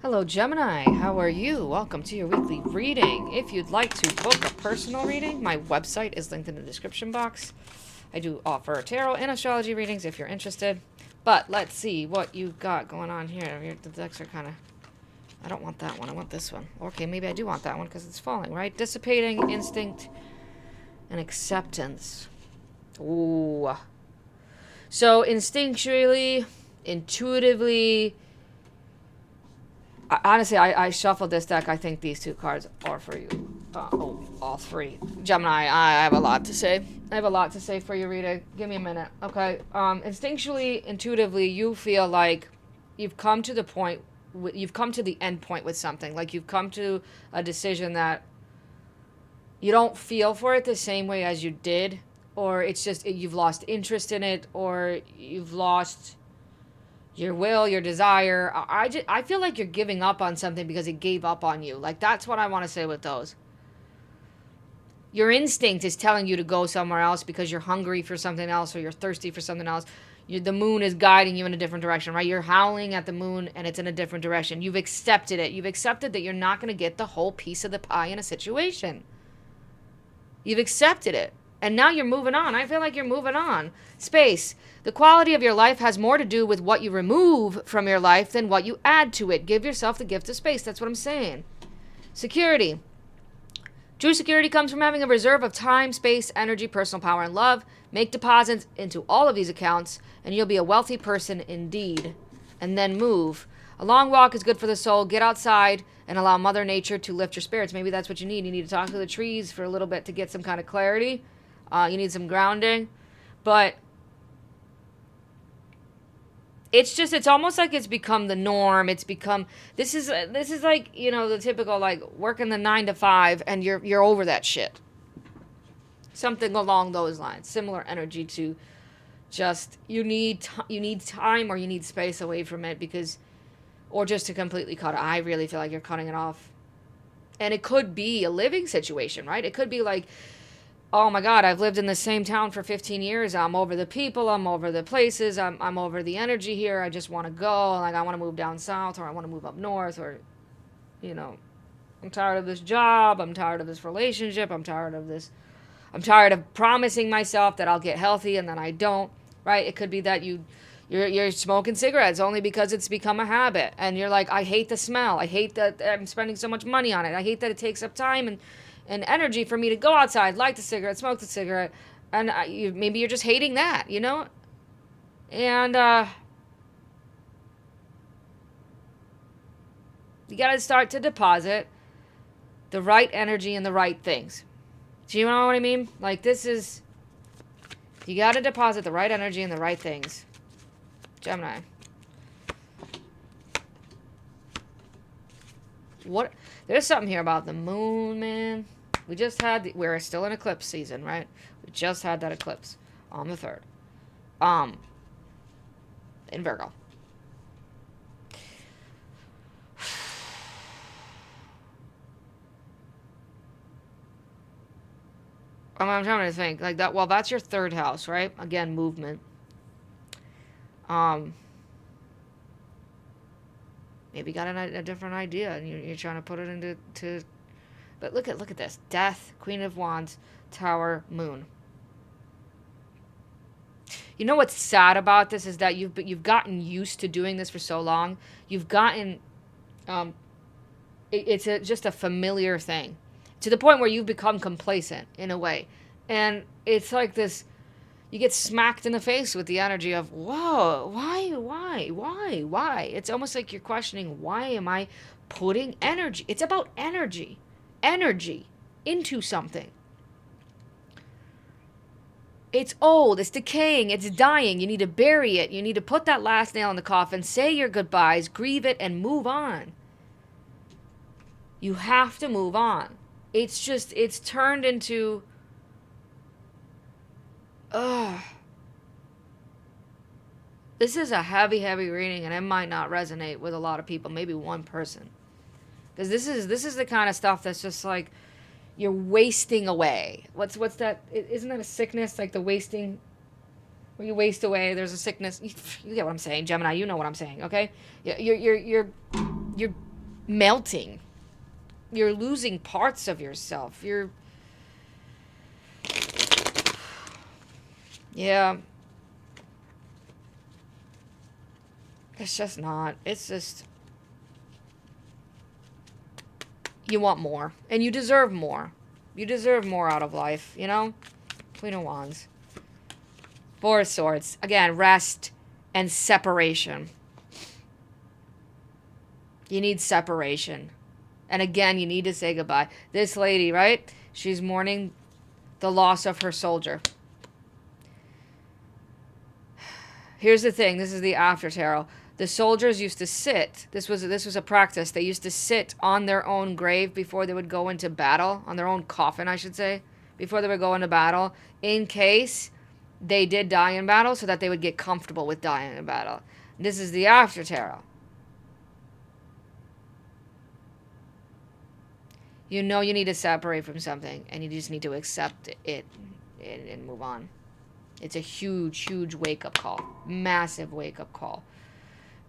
Hello, Gemini. How are you? Welcome to your weekly reading. If you'd like to book a personal reading, my website is linked in the description box. I do offer tarot and astrology readings if you're interested. But let's see what you got going on here. The decks are kind of... I don't want that one. I want this one. Okay, maybe I do want that one because it's falling, right? Dissipating, instinct, and acceptance. Ooh. So instinctually, intuitively... Honestly, I shuffled this deck. I think these two cards are for you. All three. Gemini, I have a lot to say. I have a lot to say for your reading. Give me a minute, okay? Instinctually, intuitively, you feel like you've come to the point, you've come to the end point with something. Like you've come to a decision that you don't feel for it the same way as you did. Or it's just, you've lost interest in it, or you've lost your will, your desire. I feel like you're giving up on something because it gave up on you. Like, that's what I want to say with those. Your instinct is telling you to go somewhere else because you're hungry for something else or you're thirsty for something else. The moon is guiding you in a different direction, right? You're howling at the moon and it's in a different direction. You've accepted it. You've accepted that you're not going to get the whole piece of the pie in a situation. You've accepted it. And now you're moving on. I feel like you're moving on. Space. The quality of your life has more to do with what you remove from your life than what you add to it. Give yourself the gift of space. That's what I'm saying. Security. True security comes from having a reserve of time, space, energy, personal power, and love. Make deposits into all of these accounts, and you'll be a wealthy person indeed. And then move. A long walk is good for the soul. Get outside and allow Mother Nature to lift your spirits. Maybe that's what you need. You need to talk to the trees for a little bit to get some kind of clarity. You need some grounding. But it's almost like it's become the norm. It's become, this is like, the typical, like, working the 9 to 5 and you're over that shit. Something along those lines. Similar energy to just, you need time or you need space away from it because, or just to completely cut it. I really feel like you're cutting it off. And it could be a living situation, right? It could be like, oh my God, I've lived in the same town for 15 years. I'm over the people. I'm over the places. I'm over the energy here. I just want to go. Like, I want to move down south or I want to move up north or, I'm tired of this job. I'm tired of this relationship. I'm tired of promising myself that I'll get healthy and then I don't, right? It could be that you're smoking cigarettes only because it's become a habit. And you're like, I hate the smell. I hate that I'm spending so much money on it. I hate that it takes up time and energy for me to go outside, light the cigarette, smoke the cigarette, and maybe you're just hating that, And you got to start to deposit the right energy and the right things. Do you know what I mean? Like, you got to deposit the right energy and the right things. Gemini. What? There's something here about the moon, man. We're still in eclipse season, right? We just had that eclipse on the 3rd. In Virgo. I'm trying to think like that. Well, that's your 3rd house, right? Again, movement. Maybe you got a different idea and you're trying to put it into. But look at this. Death, Queen of Wands, Tower, Moon. You know what's sad about this is that you've gotten used to doing this for so long. You've gotten, it's just a familiar thing, to the point where you've become complacent in a way, and it's like this. You get smacked in the face with the energy of, whoa, why? It's almost like you're questioning, why am I putting energy? It's about energy into something. It's old, it's decaying, it's dying. You need to bury it. You need to put that last nail in the coffin, say your goodbyes, grieve it, and move on. You have to move on. It's turned into, this is a heavy reading, and it might not resonate with a lot of people, maybe one person. Because this is the kind of stuff that's just like, you're wasting away. What's that? Isn't that a sickness? Like the wasting, where you waste away. There's a sickness. You get what I'm saying, Gemini. You know what I'm saying, okay? You're melting. You're losing parts of yourself. Yeah. It's just not. It's just, you want more. And you deserve more. You deserve more out of life, you know? Queen of Wands. Four of Swords. Again, rest and separation. You need separation. And again, you need to say goodbye. This lady, right? She's mourning the loss of her soldier. Here's the thing. This is the after tarot. The soldiers used to sit. This was a practice. They used to sit on their own grave before they would go into battle. On their own coffin, I should say. Before they would go into battle. In case they did die in battle, so that they would get comfortable with dying in battle. This is the after tarot. You know you need to separate from something, and you just need to accept it and move on. It's a huge, huge wake-up call. Massive wake-up call.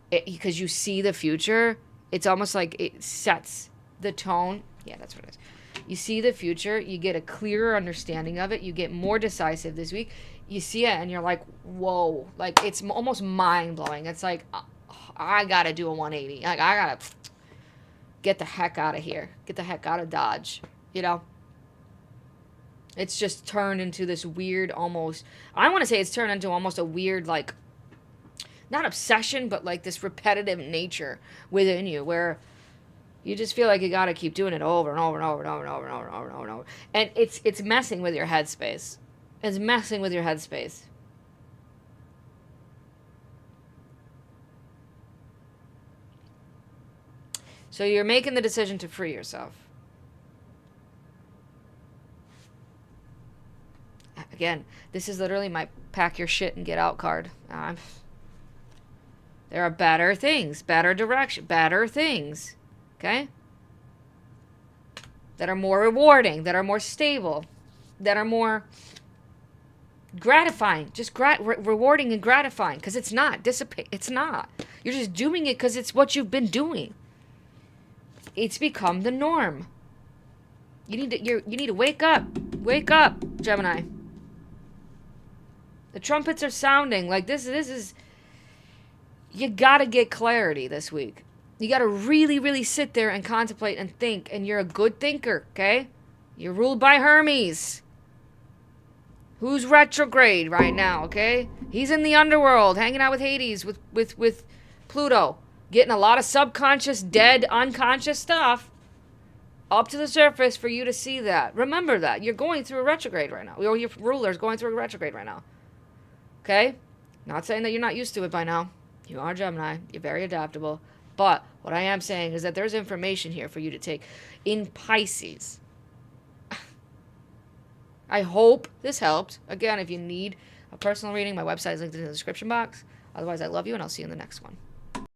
Because you see the future, it's almost like it sets the tone. Yeah, that's what it is. You see the future, you get a clearer understanding of it, you get more decisive this week. You see it, and you're like, whoa. Like, it's almost mind-blowing. It's like, I gotta do a 180. Like, I gotta get the heck out of here. Get the heck out of Dodge. You know? It's just turned into this weird almost... I want to say it's turned into almost a weird, like... Not obsession, but like this repetitive nature within you where you just feel like you got to keep doing it over and over and over and over and over and over and over and over and over. And it's messing with your headspace. It's messing with your headspace. So you're making the decision to free yourself. Again, this is literally my pack your shit and get out card. There are better things, better direction, better things, okay? That are more rewarding, that are more stable, that are more gratifying. Just rewarding and gratifying, because it's not. It's not. You're just doing it because it's what you've been doing. It's become the norm. You need to wake up. Wake up, Gemini. The trumpets are sounding. Like this is... You gotta get clarity this week. You gotta really, really sit there and contemplate and think. And you're a good thinker, okay? You're ruled by Hermes. Who's retrograde right now, okay? He's in the underworld, hanging out with Hades, with Pluto. Getting a lot of subconscious, dead, unconscious stuff up to the surface for you to see that. Remember that. You're going through a retrograde right now. Your ruler's going through a retrograde right now. Okay? Not saying that you're not used to it by now. You are Gemini. You're very adaptable. But what I am saying is that there's information here for you to take. In Pisces. I hope this helped. Again, if you need a personal reading, my website is linked in the description box. Otherwise, I love you, and I'll see you in the next one.